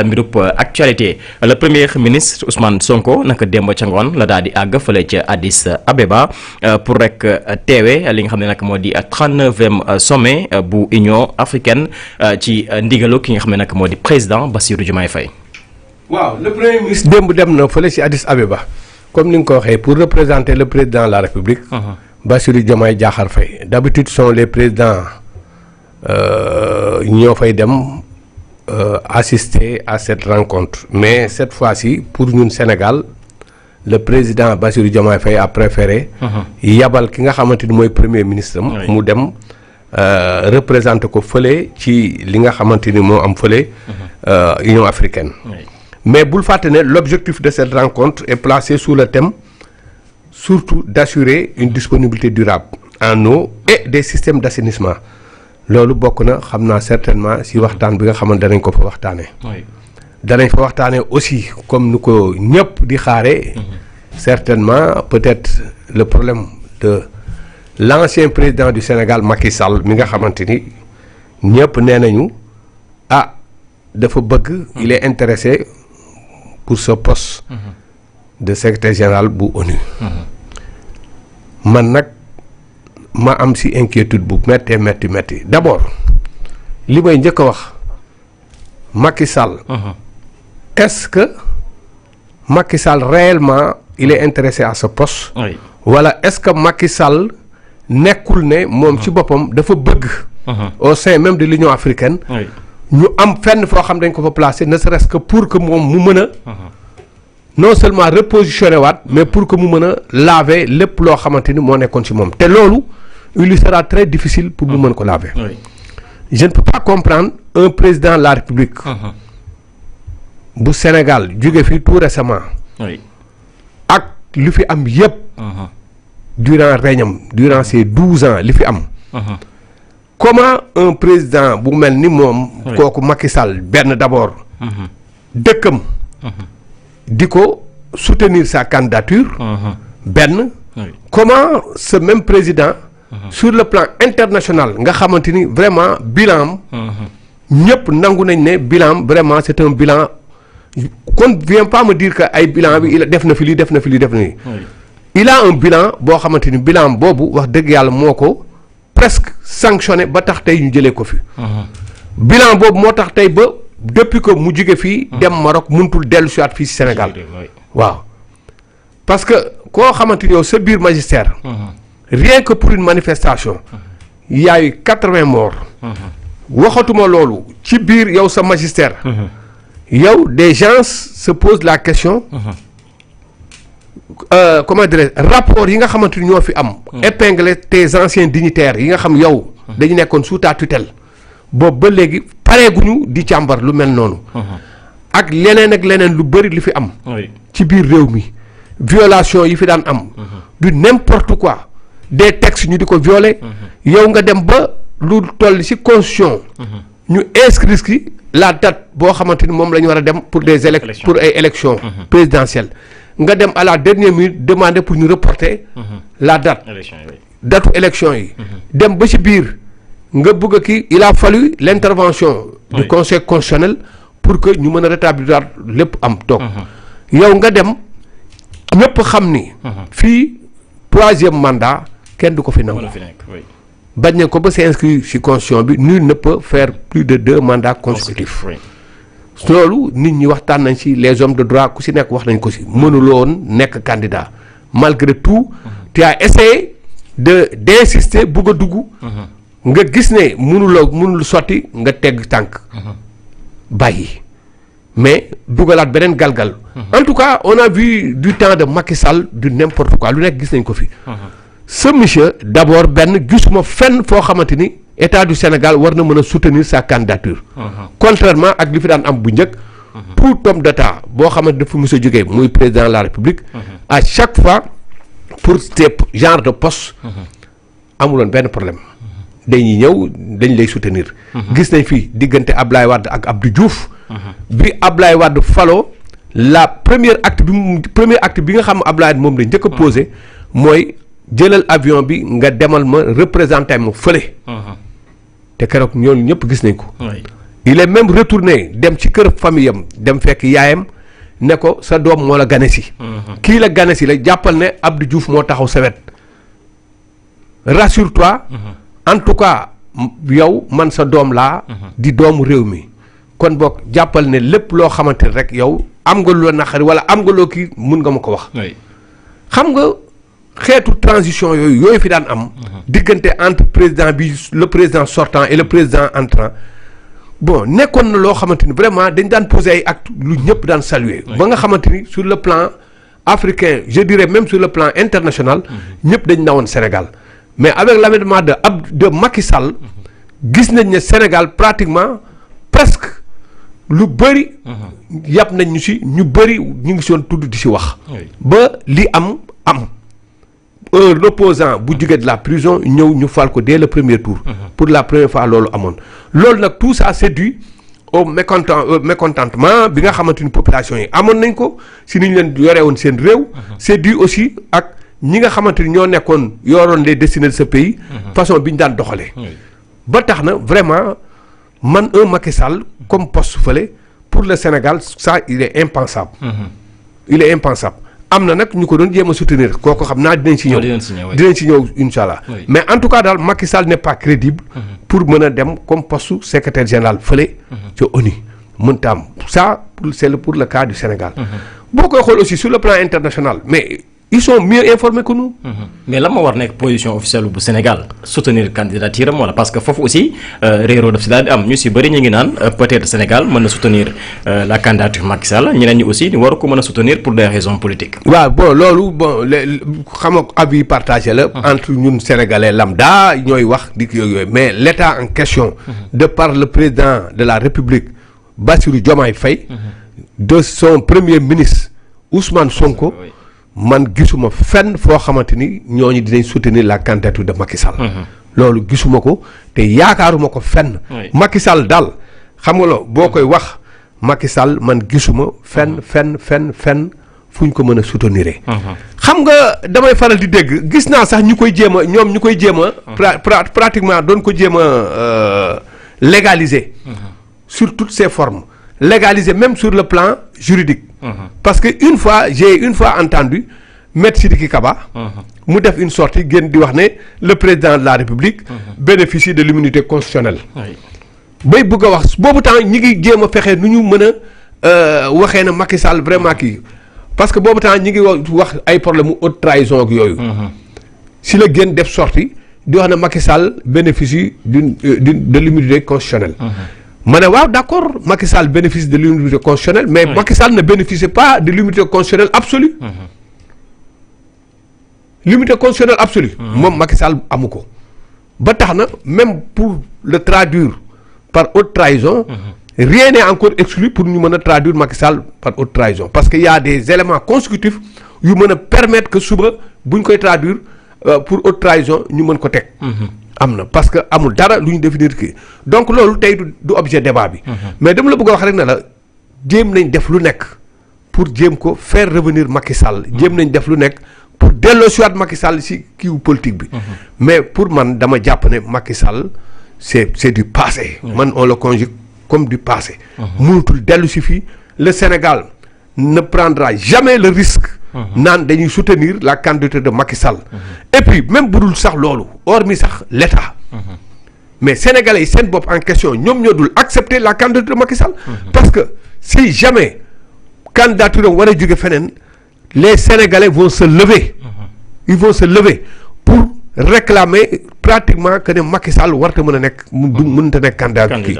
mbirub actualité le premier ministre Ousmane Sonko naka démb ca ngoon la daal di àgg fële ca Addis Abeba pour rek teewe li nga xam ne nag moo di 39e sommet bu Union africaine ci ndigalu ki nga xam ne nag moo di président Bassirou Diomaye Faye. waaw le premier ministre démb dem na fële ci Addis Abeba comme ni nga ko waxee pour représenter le président de la République. Bassirou Diomaye Diakhar Faye d'habitude sont les présidents ñoo fay dem. Assister à cette rencontre mais cette fois-ci pour ñun Sénégal le président Bassirou Diomaye Faye a préféré yabal ki nga xamante ni mooy premier ministre am mu dem représenter ko fële ci li nga xamante ni moo am fële Union africaine mais bul fàtte ne l'objectif de cette rencontre est placé sous le thème surtout d'assurer une disponibilité durable en eau et des systèmes d'assainissement loolu bokk na xam naa certainement si waxtaan bi nga xamante danañ ko fa waxtaanee. danañ fa waxtaanee aussi comme nu ko ñëpp di xaaree. certainement peut-être le problème de l'ancien président du Sénégal Macky Sall mi nga xamante ni ñëpp nee nañu dafa bëgg. il est intéressé pour ce poste. de secrétaire général bu ONU. man nag. ma am ci inquiétude bu métti d'abord li may njëkk a wax Macky Sall. Est-ce que Macky Sall réellement il est intéressé à ce poste. wala est-ce que Macky Sall nekkul ne moom ci boppam dafa bëgg. au sein même de l'Union africaine. ñu am fenn foo xam dañ ko fa placer ne serait-ce que pour que moom mu mën a. non seulement repositionner waat mais pour que mu mën a laver lépp loo xamante ni moo nekkoon ci moom te loolu il lui sera très difficile pour mu mën ko laver. je ne peux pas comprendre un président de la République. bu Sénégal jóge fi tout récemment. ak li fi am yépp. durant régnam durant ces 12 ans li fi am. comment un président bu mel ni moom. kooku Macky Sall benn d'abord. dëkkam. di ko soutenir sa candidature. benn. comment ce même président. sur le plan international nga xamante ni vraiment bilan am. ñëpp nangu nañ ne bilan am vraiment c'est un bilan. kon vient pas me dire que ay bilan bi il def na fi lii def na fi lii def na lii. il a un bilan boo xamante ni bilan boobu wax dëgg yàlla moo ko presque sanctionné ba tax tey ñu jëlee ko fi. bilan boobu moo tax tey ba. depuis que mu jóge fii dem Maroc mënutul dellu siwaat fii ci Sénégal waaw parce que koo xamante ni yow sa biir magistère rien que pour une manifestation il y a eu 80 morts waxatuma loolu ci biir yow sa magistère yow des gens se posent la question comment dirais rapport yi nga xamante ni ñoo fi am épingler tes anciens dignitaires yi nga xam yow dañu nekkoon sous ta tutelle boobu ba léegi pareeguñu di càmbar lu mel noonu. ak leneen lu bëri li fi am. ci biir réew mi violation yi fi daan am. du n'importe quoi des textes ñu di ko violer. yow nga dem ba lu toll ci constitution. ñu inscrire ci la date boo xamante ni moom la ñu war a dem pour des pour ay élections présidentielles nga dem à la dernière minute demander pour ñu reporter. la date datu élection yi. dem ba ci biir. nga bëgg a kii il a fallu l'intervention du conseil constitutionnel pour que ñu mën a rétablir lépp am toog yow nga dem ñëpp xam ni fii 3e mandat kenn du ko fi nangu bañ nañ ko ba c'est inscrit ci constitution bi nul ne peut faire plus de 2 mandats consécutifs loolu nit ñi waxtaan nañ ci les hommes de droit ku ci nekk wax nañ ko ci mënuloon nekk candidat malgré tout tu as essayé d'insister bëgg a dugg nga gis ne mënul sotti nga tegg tànk bàyyi mais dugalaat beneen galgal en tout cas on a vu du temps de Macky Sall du n'importe quoi lu nekk gis nañ ko fi ce monsieur d'abord benn gisuma fenn foo xamante ni état du Sénégal war na mën a soutenir sa candidature contrairement ak li fi daan am bu njëkk tout homme d'état boo xamante dafa mës a jógee muy président de la République à chaque fois pour ces genre de poste amuloon benn problème dañuy ñëw dañ lay soutenir. gis nañ fi diggante Ablaye Wade ak Abdou Diouf. bi Ablaye Wade falo la premier acte bi nga xam Ablaye moom la njëkk a posé mooy jëlal avion bi nga demal ma représenté ma fële. te keroog ñooñu ñëpp gis nañ ko. il est même retourné dem ci kër famille am dem fekk yaayam ne ko sa doom moo la gane si. kii la gane si la jàppal ne Abdou Diouf moo taxaw sa wet. rassure-toi. en tout cas yow man sa doom laa. di doomu réew mi. kon boog jàppal ne lépp loo xamante ne rek yow am nga loo naqari wala am nga loo kii mun nga ma ko wax. xam nga xeetu transition yooyu fi daan am. diggante entre président bi le président sortant et le président entrant. bon nekkoon na loo xamante ni vraiment dañ daan poser ay actes lu ñëpp daan saluer. ba nga xamante ni sur le plan africain je dirais même sur le plan international. ñëpp dañ nawoon Sénégal mais avec l'avènement de Macky Sall. gis nañ ne Sénégal pratiquement presque lu bëri. yàpp nañ ñu si ñu bëri ñu ngi si woon tudd di si wax. ba li am. un opposant bu jóge de la prison ñëw ñu fal ko dès le premier tour. pour la première fois loolu amoon. loolu nag tout ça c'est dû au mécontentement bi nga xamante ni population yi amoon nañ ko si ni ñu leen yore woon seen réew. c'est dû aussi ak ñi nga xamante ni ñoo nekkoon yoroon les destinées de ce pays. façon bi ñu daan doxalee. ba tax na vraiment man un Macky Sall comme poste fële pour le Sénégal ça il est impensable. il est impensable. am na nag ñu ko doon jéem a soutenir kooku xam naa dinañ si ñëw dinañ si ñëw incha allah mais en tout cas daal Macky Sall n'est pas crédible pour mën a dem comme poste secrétaire général fële ca ONU mënta am ça c'est pour le cas du Sénégal boo koy xool aussi sur le plan international mais ils sont mieux informés que nous. mais lan moo war nekk position officielle bu Sénégal soutenir candidature am wala parce que foofu aussi réeroo daf si daal di am ñu si bëri ñu ngi naan peut-être Sénégal mën na soutenir la candidature Macky Sall ñeneen ñi aussi waru ko mën a soutenir pour des raisons politiques. waaw bon loolu bon xam nga avis partagé la. entre ñun sénégalais lambda ñooy wax di yooyu mais l'État en question. de par le président de la République Bassirou Diomaye Faye. de son premier ministre Ousmane Sonko. man gisuma fenn foo xamante ni ñooñu dinañ soutenir la candidature de Macky Sall. loolu gisuma ko te yaakaaruma ko fenn. Macky Sall daal xam nga loo boo koy wax Macky Sall man gisuma fenn fu ñu ko mën a soutenir. xam nga damay faral di dégg gis naa sax ñu koy jéem a ñoom ñu koy jéem a. pratiquement doon ko jéem a légaliser. sur toutes ses formes légaliser même sur le plan juridique. parce que j'ai une fois entendu Maître Sidiki Kaba. mu def une sortie génn di wax ne le président de la République. bénéficie de l'immunité constitutionnelle. bay bëgg a wax boobu temps ñi ngi jéem a fexe nu ñu mën a waxee na Macky Sall vraiment kii parce que boobu temps ñi ngi wax ay problème mu haute trahison ak yooyu. si la génn def sortie di wax ne Macky Sall bénéficie de l'immunité constitutionnelle. ma ne waaw d'accord Macky Sall bénéficie de l'immunité constitutionnelle mais Macky Sall ne bénéficie pas de l'immunité constitutionnelle absolue. l'immunité constitutionnelle absolue. moom Macky Sall amu ko. ba tax na même pour le traduire par haute trahison. rien n'est encore exclu pour ñu mën a traduire Macky Sall par haute trahison parce que y a des éléments constitutifs yu mën a permettre que suba bu ñu koy traduire pour haute trahison ñu mën ko teg. am na parce que amul dara lu ñu définir kii donc loolu tey du objet débat bi. mais dama la bëgg a wax rek ne la jéem nañ def lu nekk pour jéem ko faire revenir Macky Sall. jéem nañ def lu nekk pour delloosiwaat Macky Sall si kiiwu politique bi. mais pour man dama jàpp ne Macky Sall c'est du passé. man on le conjugue comme du passé. mënutul dellu si fii le Sénégal ne prendra jamais le risque. naan dañuy soutenir la candidature de Macky Sall. et puis même bu dul sax loolu hormis sax l'État. mais sénégalais yi seen bopp en question ñoom ñoo dul accepter la candidature de Macky Sall. parce que si jamais candidature am war a jóge feneen les sénégalais vont se lever. ils vont se lever pour réclamer pratiquement que ne Macky Sall warta mën a nekk mënut a nekk candidat kii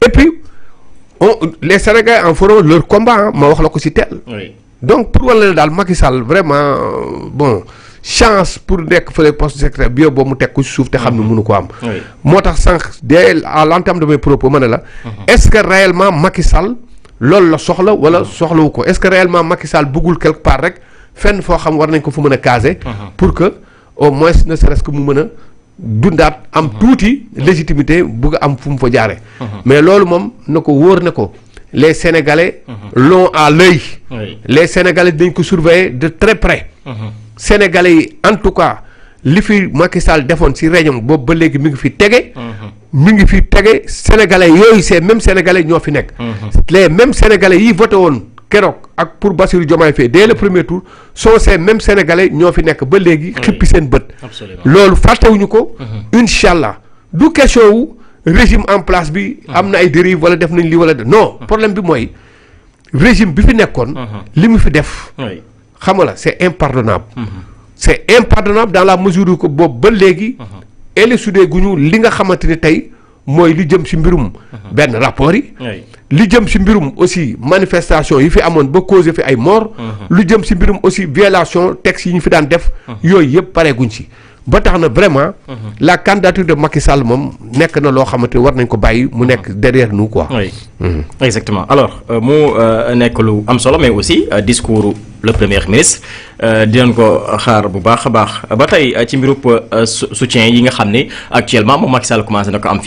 et puis les sénégalais en feront leur combat ma wax la ko si teel. donc pour wala ne daal Macky Sall vraiment bon chance pour nekk fële poste secrétaire bi boobu mu teg ko si suuf te xam ne mënu ko am. moo tax sànq dès à l'entame de mes propos ma ne la. est-ce que réellement Macky Sall loolu la soxla wala soxlawu ko est-ce que réellement Macky Sall bëggul quelque part rek fenn foo xam war nañ ko fu mën a caser. pour que au moins ne serait-ce que mu mën a dundaat am tuuti légitimité bëgg am fu mu fa jaare mais loolu moom na ko wóor ne ko. les Sénégalais l'ont à l'œil. Les Sénégalais dañ ko surveiller de très près. Sénégalais yi en tout cas li fi Macky Sall defoon ci réunion boobu ba léegi mi ngi fi tege. mi ngi fi tege sénégalais yooyu ces mêmes sénégalais ñoo fi nekk. les mêmes sénégalais yi voté woon keroog ak pour Bassirou Diomaye Faye dès le premier tour sont ces mêmes sénégalais ñoo fi nekk ba léegi. xippi seen bët. loolu fàttewuñu ko. incha allah du question wu régime en place bi. am na ay dérive wala def nañ li wala non problème bi mooy régime bi fi nekkoon. li mu fi def. xam nga la c'est impardonnable. c'est impardonnable dans la mesure où que boobu ba léegi. élucidé guñu li nga xamante ni tey mooy li jëm ci mbirum. benn rapport yi. li jëm ci mbirum aussi manifestation yi fi amoon ba causé fi ay mort. lu jëm ci mbirum aussi violation texte yi ñu fi daan def. yooyu yëpp pareeguñ ci. ba tax na vraiment. la candidature de Macky Sall moom nekk na loo xamante ni war nañ ko bàyyi mu nekk derrière nous quoi. oui exactement alors mu nekk lu am solo mais aussi discours le premier ministre dinañ ko xaar bu baax a baax ba tey ci mbirub soutien yi nga xam ne actuellement moom Macky Sall commencé na ko am fii.